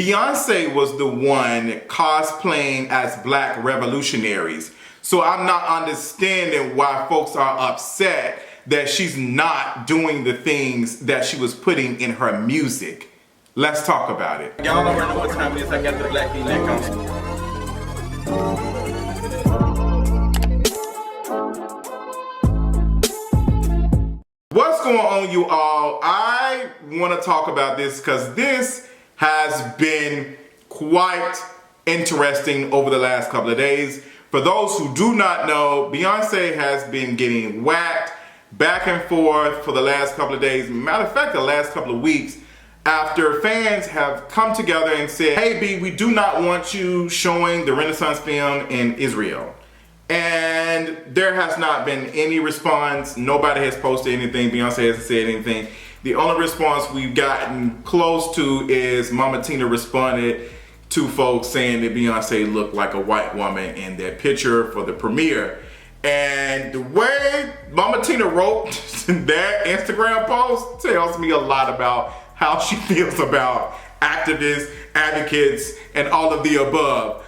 Beyonce was the one cosplaying as black revolutionaries. So I'm not understanding why folks are upset that she's not doing the things that she was putting in her music. Let's talk about it. Y'all already know what time it is. I got the black V-neck on. What's going on, you all? I want to talk about this because this has been quite interesting over the last couple of days. For those who do not know, Beyonce has been getting whacked back and forth for the last couple of days. Matter of fact, the last couple of weeks, after fans have come together and said, hey B, we do not want you showing the Renaissance film in Israel. And there has not been any response. Nobody has posted anything. Beyonce hasn't said anything. The only response we've gotten close to is Mama Tina responded to folks saying that Beyonce looked like a white woman in that picture for the premiere. And the way Mama Tina wrote that Instagram post tells me a lot about how she feels about activists, advocates, and all of the above.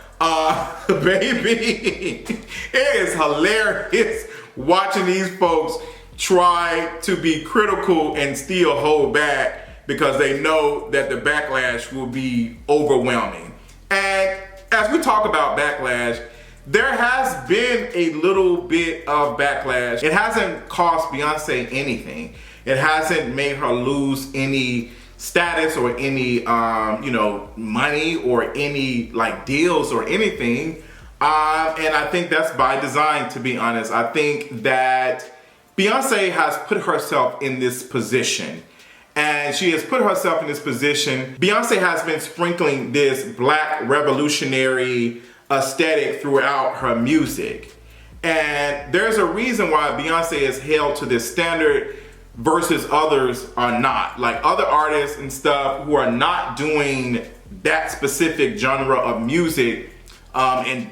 Baby, it is hilarious watching these folks try to be critical and still hold back because they know that the backlash will be overwhelming. And as we talk about backlash, there has been a little bit of backlash. It hasn't cost Beyonce anything. It hasn't made her lose any status or any money or any like deals or anything. And I think that's by design, to be honest. I think that Beyonce has put herself in this position. And she has put herself in this position. Beyonce has been sprinkling this black revolutionary aesthetic throughout her music. And there's a reason why Beyonce is held to this standard versus others are not. Like other artists and stuff who are not doing that specific genre of music and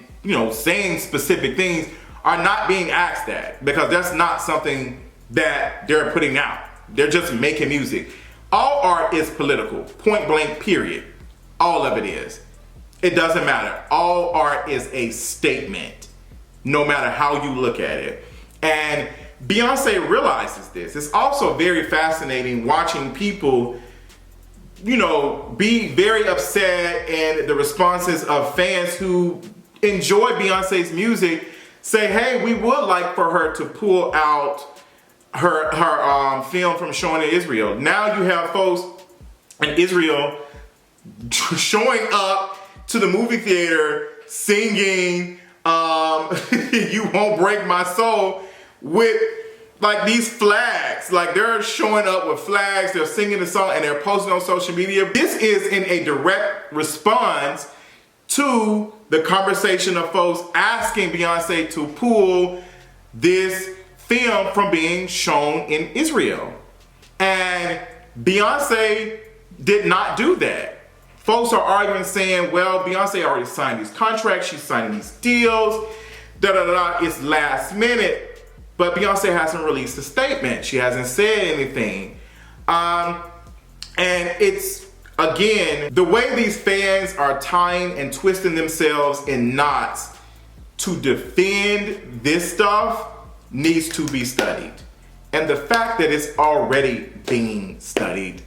saying specific things are not being asked that, because that's not something that they're putting out. They're just making music. All art is political, point blank, period. All of it is. It doesn't matter. All art is a statement, no matter how you look at it. And Beyonce realizes this. It's also very fascinating watching people, be very upset, and the responses of fans who enjoy Beyonce's music say, hey, we would like for her to pull out her film from showing in Israel. Now you have folks in Israel showing up to the movie theater singing You Won't Break My Soul with like these flags. Like they're showing up with flags, they're singing the song, and they're posting on social media. This is in a direct response to the conversation of folks asking Beyonce to pull this film from being shown in Israel. And Beyonce did not do that. Folks are arguing, saying, well, Beyonce already signed these contracts, she's signing these deals, it's last minute. But Beyonce hasn't released a statement. She hasn't said anything. And it's, again, the way these fans are tying and twisting themselves in knots to defend this stuff needs to be studied. And the fact that it's already being studied,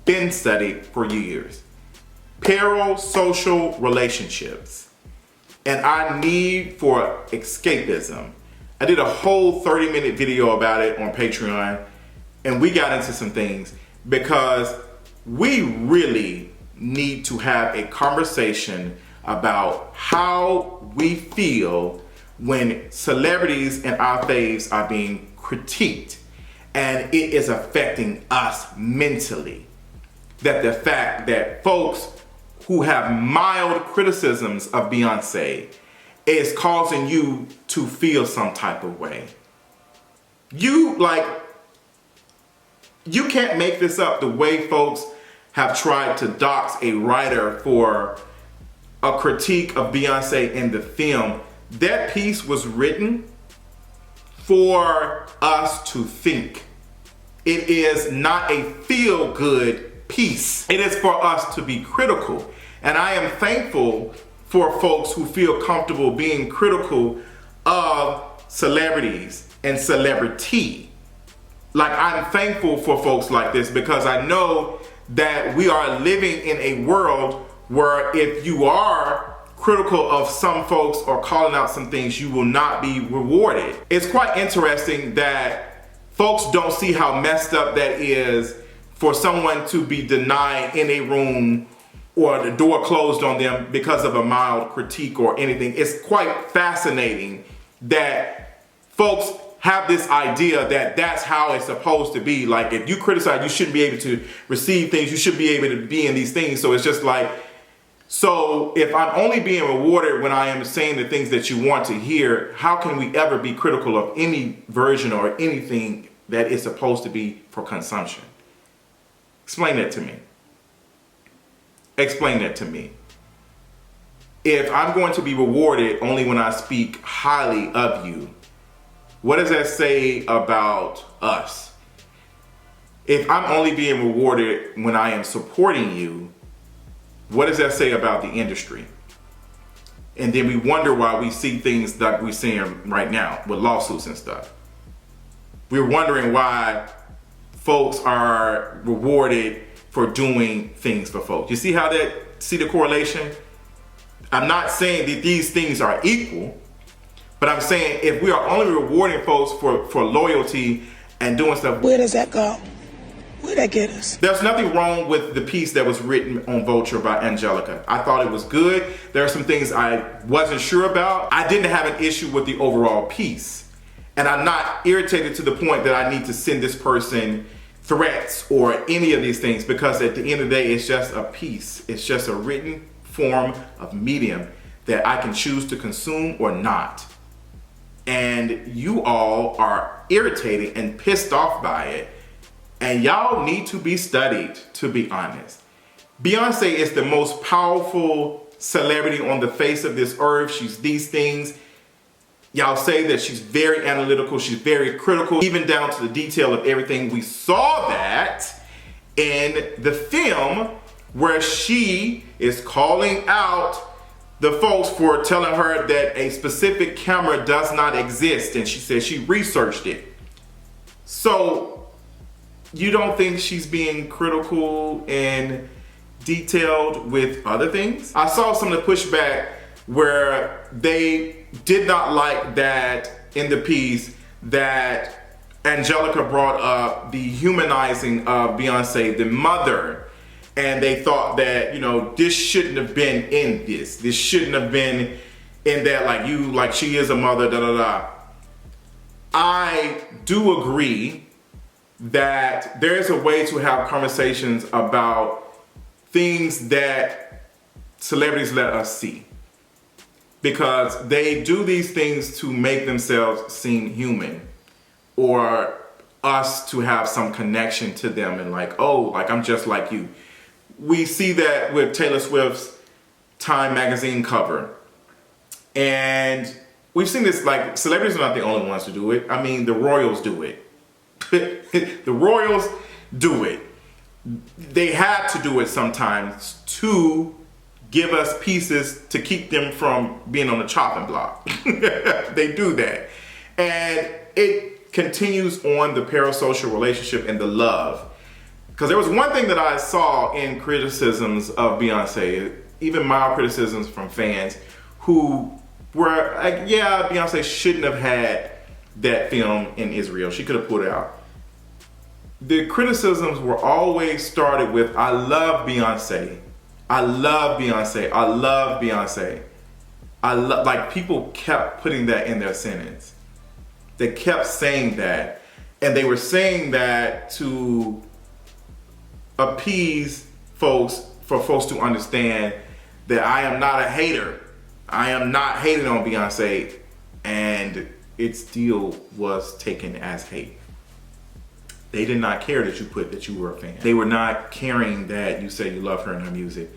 been studied for years. Parasocial relationships and our need for escapism. I did a whole 30-minute video about it on Patreon, and we got into some things because we really need to have a conversation about how we feel when celebrities and our faves are being critiqued and it is affecting us mentally. That the fact that folks who have mild criticisms of Beyonce is causing you to feel some type of way. You can't make this up. The way folks have tried to dox a writer for a critique of Beyonce in the film. That piece was written for us to think. It is not a feel-good piece. It is for us to be critical. And I am thankful for folks who feel comfortable being critical of celebrities and celebrity. Like, I'm thankful for folks like this because I know that we are living in a world where if you are critical of some folks or calling out some things, you will not be rewarded. It's quite interesting that folks don't see how messed up that is for someone to be denied in a room or the door closed on them because of a mild critique or anything. It's quite fascinating that folks have this idea that that's how it's supposed to be. Like, if you criticize, you shouldn't be able to receive things. You should be able to be in these things. So it's just like, so if I'm only being rewarded when I am saying the things that you want to hear, how can we ever be critical of any version or anything that is supposed to be for consumption? Explain that to me. Explain that to me. If I'm going to be rewarded only when I speak highly of you, what does that say about us? If I'm only being rewarded when I am supporting you, what does that say about the industry? And then we wonder why we see things that we're seeing right now with lawsuits and stuff. We're wondering why folks are rewarded for doing things for folks. You see how see the correlation? I'm not saying that these things are equal, but I'm saying if we are only rewarding folks for loyalty and doing stuff. Where does that go? Where'd that get us? There's nothing wrong with the piece that was written on Vulture by Angelica. I thought it was good. There are some things I wasn't sure about. I didn't have an issue with the overall piece. And I'm not irritated to the point that I need to send this person threats or any of these things, because at the end of the day, it's just a piece. It's just a written form of medium that I can choose to consume or not. And you all are irritated and pissed off by it. And y'all need to be studied, to be honest. Beyonce is the most powerful celebrity on the face of this earth. She's these things. Y'all say that she's very analytical, she's very critical, even down to the detail of everything. We saw that in the film where she is calling out the folks for telling her that a specific camera does not exist, and she says she researched it. So you don't think she's being critical and detailed with other things? I saw some of the pushback where they did not like that in the piece that Angelica brought up the humanizing of Beyonce, the mother, and they thought that, you know, this shouldn't have been in this. This shouldn't have been in that, like she is a mother, da da da. I do agree that there's a way to have conversations about things that celebrities let us see, because they do these things to make themselves seem human, or us to have some connection to them, and like, oh, like I'm just like you. We see that with Taylor Swift's Time magazine cover, and we've seen this, like, celebrities are not the only ones to do it. I mean, the royals do it. The royals do it. They had to do it sometimes to give us pieces to keep them from being on the chopping block. They do that. And it continues on the parasocial relationship and the love. Because there was one thing that I saw in criticisms of Beyonce, even mild criticisms from fans who were like, yeah, Beyonce shouldn't have had that film in Israel. She could have pulled it out. The criticisms were always started with, I love Beyonce. I love Beyonce. I love Beyonce. Like, people kept putting that in their sentence. They kept saying that. And they were saying that to appease folks, for folks to understand that I am not a hater. I am not hating on Beyonce. And it still was taken as hate. They did not care that you put that you were a fan. They were not caring that you said you love her and her music.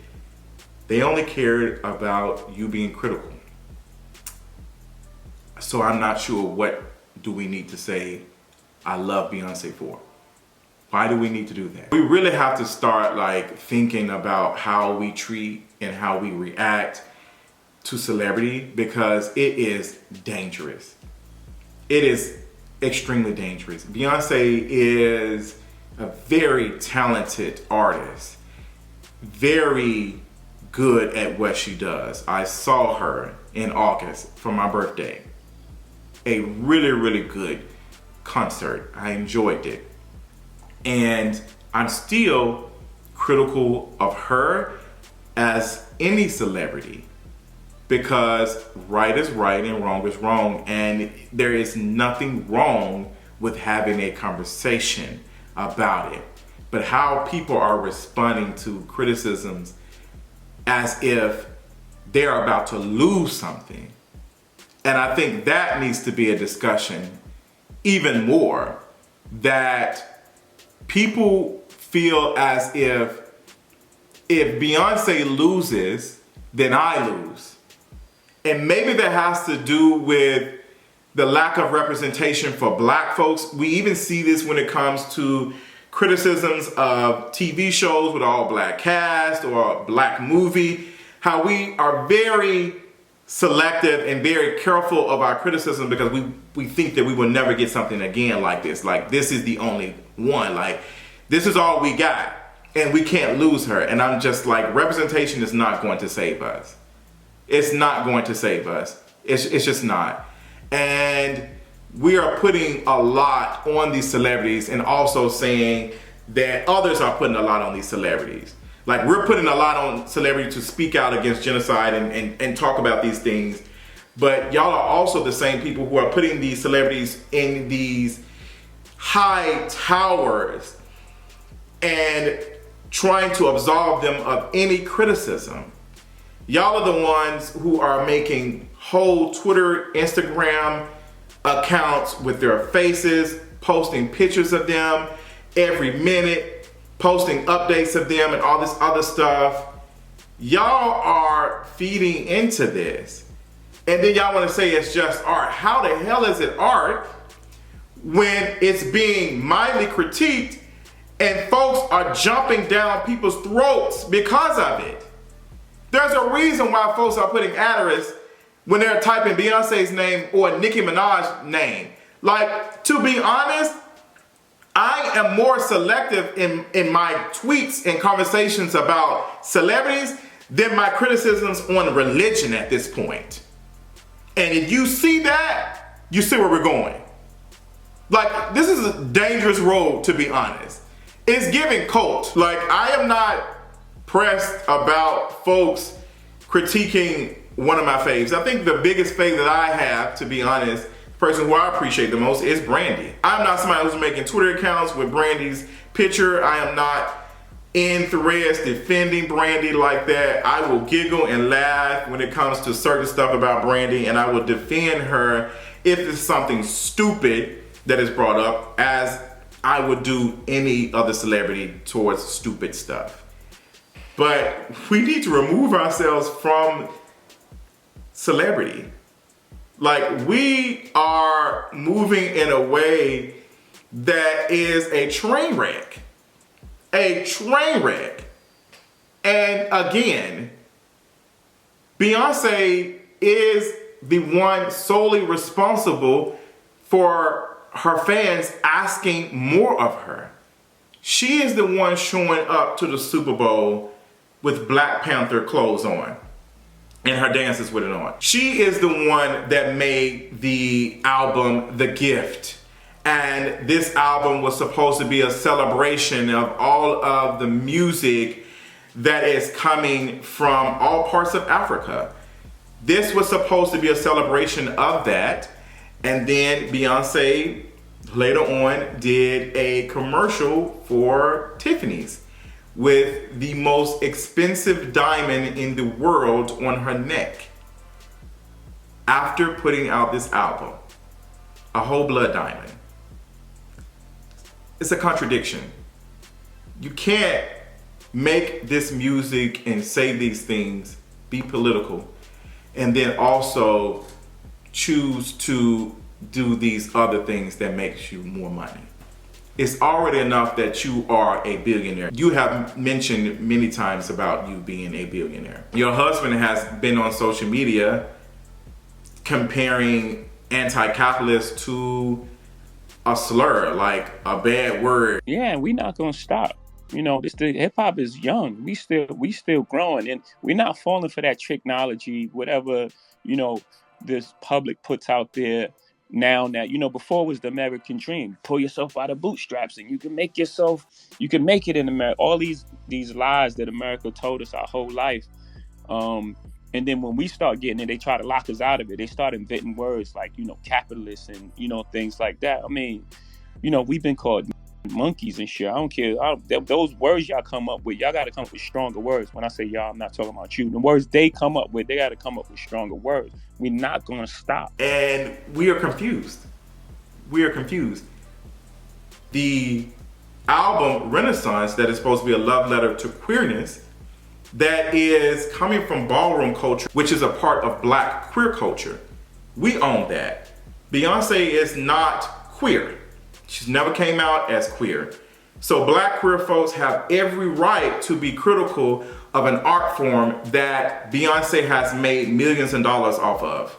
They only cared about you being critical. So I'm not sure, what do we need to say I love Beyonce for? Why do we need to do that? We really have to start like thinking about how we treat and how we react to celebrity, because it is dangerous. It is extremely dangerous. Beyonce is a very talented artist, very good at what she does. I saw her in August for my birthday. A really, really good concert. I enjoyed it. And I'm still critical of her as any celebrity, because right is right and wrong is wrong, and there is nothing wrong with having a conversation about it. But how people are responding to criticisms as if they're about to lose something. And I think that needs to be a discussion even more, that people feel as if Beyonce loses, then I lose. And maybe that has to do with the lack of representation for black folks. We even see this when it comes to criticisms of TV shows with all black cast or a black movie, how we are very selective and very careful of our criticism because we think that we will never get something again like this. Like, this is the only one. Like, this is all we got and we can't lose her. And I'm just like, representation is not going to save us. It's not going to save us. It's just not. And we are putting a lot on these celebrities and also saying that others are putting a lot on these celebrities. Like, we're putting a lot on celebrities to speak out against genocide and talk about these things. But y'all are also the same people who are putting these celebrities in these high towers and trying to absolve them of any criticism. Y'all are the ones who are making whole Twitter, Instagram accounts with their faces, posting pictures of them every minute, posting updates of them and all this other stuff. Y'all are feeding into this. And then y'all want to say it's just art. How the hell is it art when it's being mildly critiqued and folks are jumping down people's throats because of it? There's a reason why folks are putting asterisks when they're typing Beyonce's name or Nicki Minaj's name. Like, to be honest, I am more selective in my tweets and conversations about celebrities than my criticisms on religion at this point. And if you see that, you see where we're going. Like, this is a dangerous road, to be honest. It's giving cult. Like, I am not pressed about folks critiquing one of my faves. I think the biggest fave that I have, to be honest, the person who I appreciate the most is Brandy. I'm not somebody who's making Twitter accounts with Brandy's picture. I am not in threads defending Brandy like that. I will giggle and laugh when it comes to certain stuff about Brandy, and I will defend her if it's something stupid that is brought up, as I would do any other celebrity towards stupid stuff. But we need to remove ourselves from celebrity. Like, we are moving in a way that is a train wreck. A train wreck. And again, Beyonce is the one solely responsible for her fans asking more of her. She is the one showing up to the Super Bowl with Black Panther clothes on and her dances with it on. She is the one that made the album The Gift. And this album was supposed to be a celebration of all of the music that is coming from all parts of Africa. This was supposed to be a celebration of that. And then Beyonce later on did a commercial for Tiffany's with the most expensive diamond in the world on her neck after putting out this album, a whole blood diamond. It's a contradiction. You can't make this music and say these things, be political, and then also choose to do these other things that makes you more money. it's already enough that you are a billionaire. You have mentioned many times about you being a billionaire. Your husband has been on social media comparing anti-capitalist to a slur, like a bad word. Yeah, and we're not gonna stop. You know, the hip hop is young. We still growing, and we're not falling for that technology, whatever, this public puts out there now. That, before was the American dream. Pull yourself out of bootstraps and you can make it in America. All these lies that America told us our whole life. And then when we start getting it, they try to lock us out of it. They start inventing words like, capitalist and, things like that. I mean, we've been called monkeys and shit. I don't care. Those words y'all come up with, y'all got to come up with stronger words. When I say y'all, I'm not talking about you. The words they come up with, they got to come up with stronger words. We're not going to stop. And we are confused. The album Renaissance, that is supposed to be a love letter to queerness, that is coming from ballroom culture, which is a part of Black queer culture. We own that. Beyonce is not queer. She's never came out as queer. So Black queer folks have every right to be critical of an art form that Beyonce has made millions of dollars off of,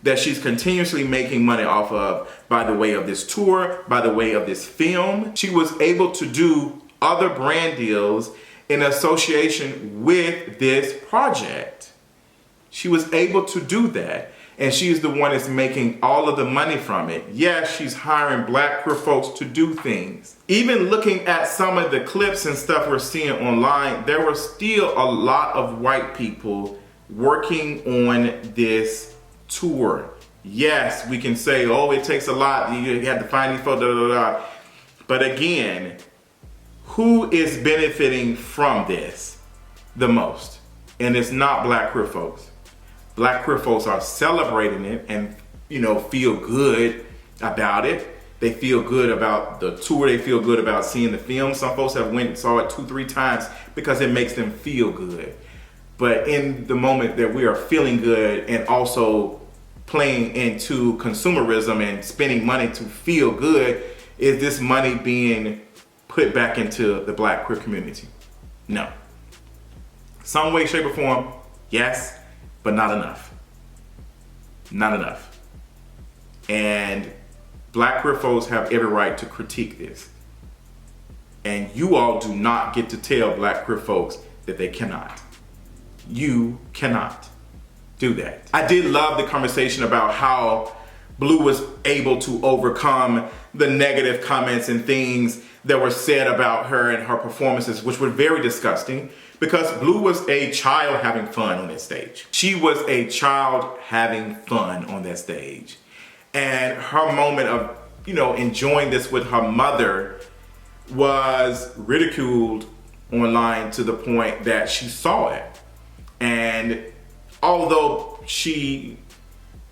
that she's continuously making money off of by the way of this tour, by the way of this film. She was able to do other brand deals in association with this project. She was able to do that. And she's the one that's making all of the money from it. Yes, she's hiring Black queer folks to do things. Even looking at some of the clips and stuff we're seeing online, there were still a lot of white people working on this tour. Yes, we can say, oh, it takes a lot. You have to find these folks, But again, who is benefiting from this the most? And it's not Black queer folks. Black queer folks are celebrating it and, feel good about it. They feel good about the tour. They feel good about seeing the film. Some folks have went and saw it 2-3 times because it makes them feel good. But in the moment that we are feeling good and also playing into consumerism and spending money to feel good, is this money being put back into the Black queer community? No. Some way, shape, or form, yes. But not enough. Not enough. And Black queer folks have every right to critique this. And you all do not get to tell Black queer folks that they cannot. You cannot do that. I did love the conversation about how Blue was able to overcome the negative comments and things that were said about her and her performances, which were very disgusting. Because Blue was a child having fun on that stage. She was a child having fun on that stage. And her moment of, enjoying this with her mother was ridiculed online to the point that she saw it. And although she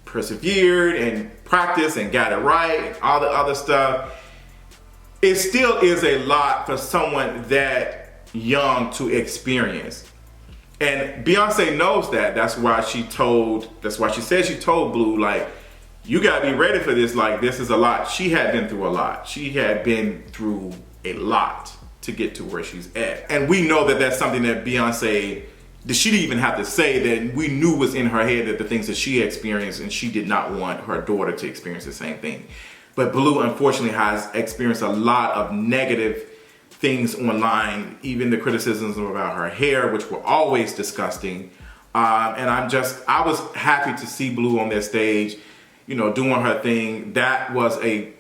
persevered and practiced and got it right and all the other stuff, it still is a lot for someone that young to experience. And Beyonce knows that. That's why she said she told Blue, like, you gotta be ready for this. Like, this is a lot. She had been through a lot. She had been through a lot to get to where she's at. And we know that that's something that Beyonce, that she didn't even have to say, that we knew was in her head, that the things that she experienced, and she did not want her daughter to experience the same thing. But Blue, unfortunately, has experienced a lot of negative things online, even the criticisms about her hair, which were always disgusting. And I was happy to see Blue on that stage, doing her thing. That was a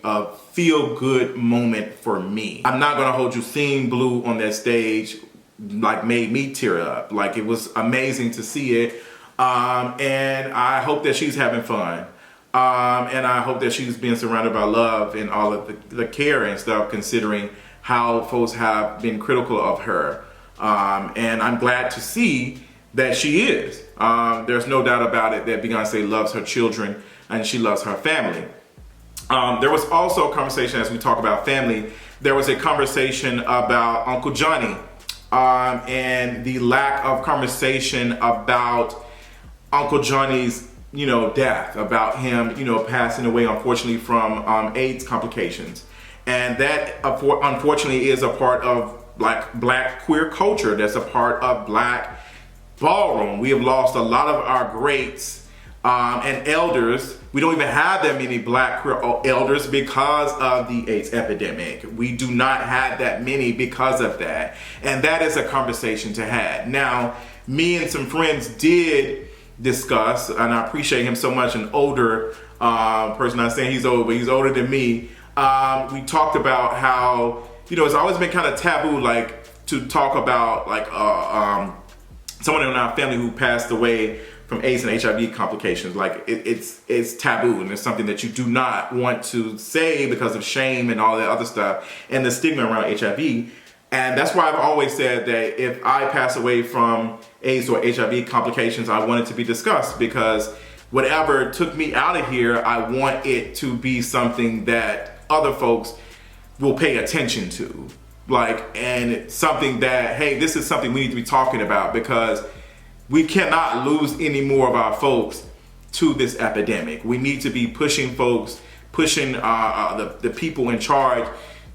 feel-good moment for me. I'm not gonna hold you, seeing Blue on that stage made me tear up. Like, it was amazing to see it. And I hope that she's having fun. And I hope that she's being surrounded by love and all of the care and stuff, considering how folks have been critical of her. And I'm glad to see that she is. There's no doubt about it that Beyonce loves her children and she loves her family. There was also a conversation, as we talk about family, there was a conversation about Uncle Johnny and the lack of conversation about Uncle Johnny's death, about him, passing away, unfortunately, from AIDS complications. And that unfortunately is a part of like black queer culture. That's a part of black ballroom. We have lost a lot of our greats and elders. We don't even have that many black queer elders because of the AIDS epidemic. We do not have that many because of that. And that is a conversation to have. Now, me and some friends did discuss, and I appreciate him so much, an older person. I'm not saying he's old, but he's older than me. We talked about how, it's always been kind of taboo, like to talk about like someone in our family who passed away from AIDS and HIV complications. Like it's taboo, and it's something that you do not want to say because of shame and all that other stuff and the stigma around HIV. And that's why I've always said that if I pass away from AIDS or HIV complications, I want it to be discussed, because whatever took me out of here, I want it to be something that other folks will pay attention to. And something that, hey, this is something we need to be talking about, because we cannot lose any more of our folks to this epidemic. We need to be pushing the people in charge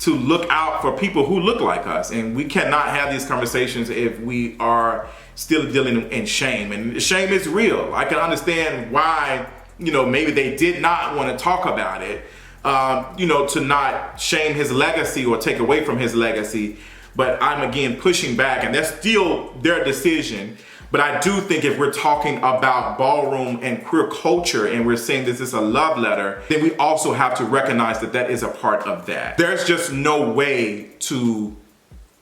to look out for people who look like us. And we cannot have these conversations if we are still dealing in shame. And shame is real. I can understand why, maybe they did not want to talk about it, to not shame his legacy or take away from his legacy. But I'm again pushing back, and that's still their decision. But I do think if we're talking about ballroom and queer culture, and we're saying this is a love letter, then we also have to recognize that that is a part of that. There's just no way to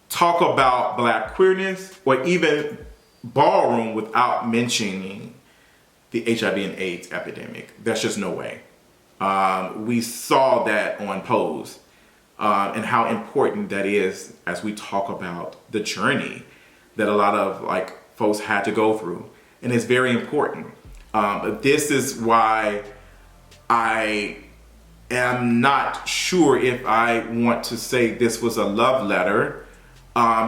talk about black queerness or even ballroom without mentioning the HIV and AIDS epidemic. There's just no way. We saw that on Pose, and how important that is as we talk about the journey that a lot of folks had to go through, and it's very important. This is why I am not sure if I want to say this was a love letter,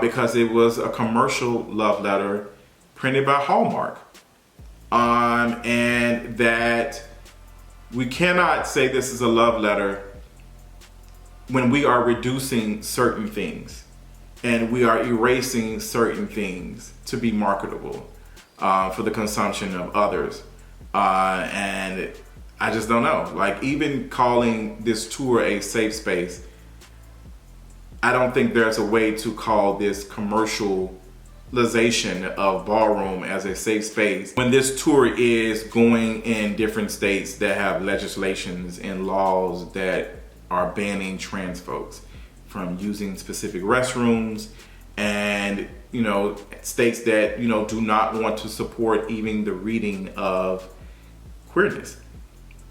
because it was a commercial love letter printed by Hallmark, and that we cannot say this is a love letter when we are reducing certain things and we are erasing certain things to be marketable for the consumption of others. And I just don't know. Even calling this tour a safe space, I don't think there's a way to call this commercialization of ballroom as a safe space when this tour is going in different states that have legislations and laws that are banning trans folks from using specific restrooms, and states that do not want to support even the reading of queerness.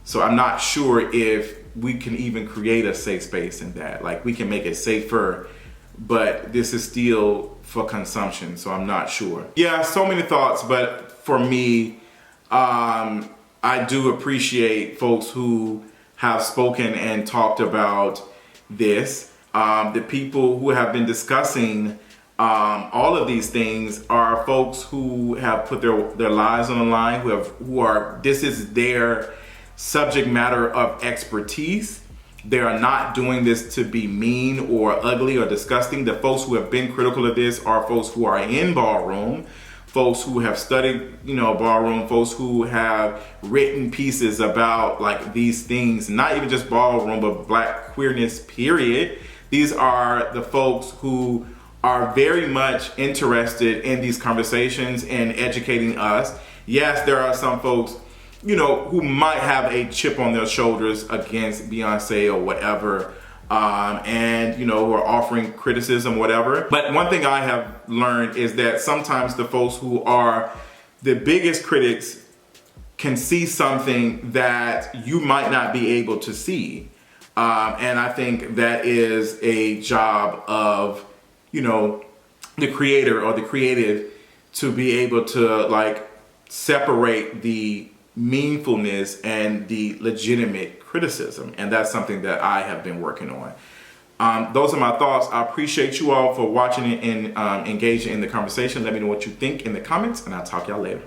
So I'm not sure if we can even create a safe space in that. We can make it safer, but this is still for consumption, so I'm not sure. Yeah, so many thoughts, but for me, I do appreciate folks who have spoken and talked about this. The people who have been discussing all of these things are folks who have put their lives on the line, this is their subject matter of expertise. They are not doing this to be mean or ugly or disgusting. The folks who have been critical of this are folks who are in ballroom, folks who have studied, ballroom, folks who have written pieces about these things, not even just ballroom, but black queerness, period. These are the folks who are very much interested in these conversations and educating us. Yes, there are some folks, who might have a chip on their shoulders against Beyonce or whatever, and who are offering criticism, whatever. But one thing I have learned is that sometimes the folks who are the biggest critics can see something that you might not be able to see. And I think that is a job of, the creator or the creative to be able to separate the meaningfulness and the legitimate criticism. And that's something that I have been working on. Those are my thoughts. I appreciate you all for watching it and engaging in the conversation. Let me know what you think in the comments, and I'll talk to y'all later.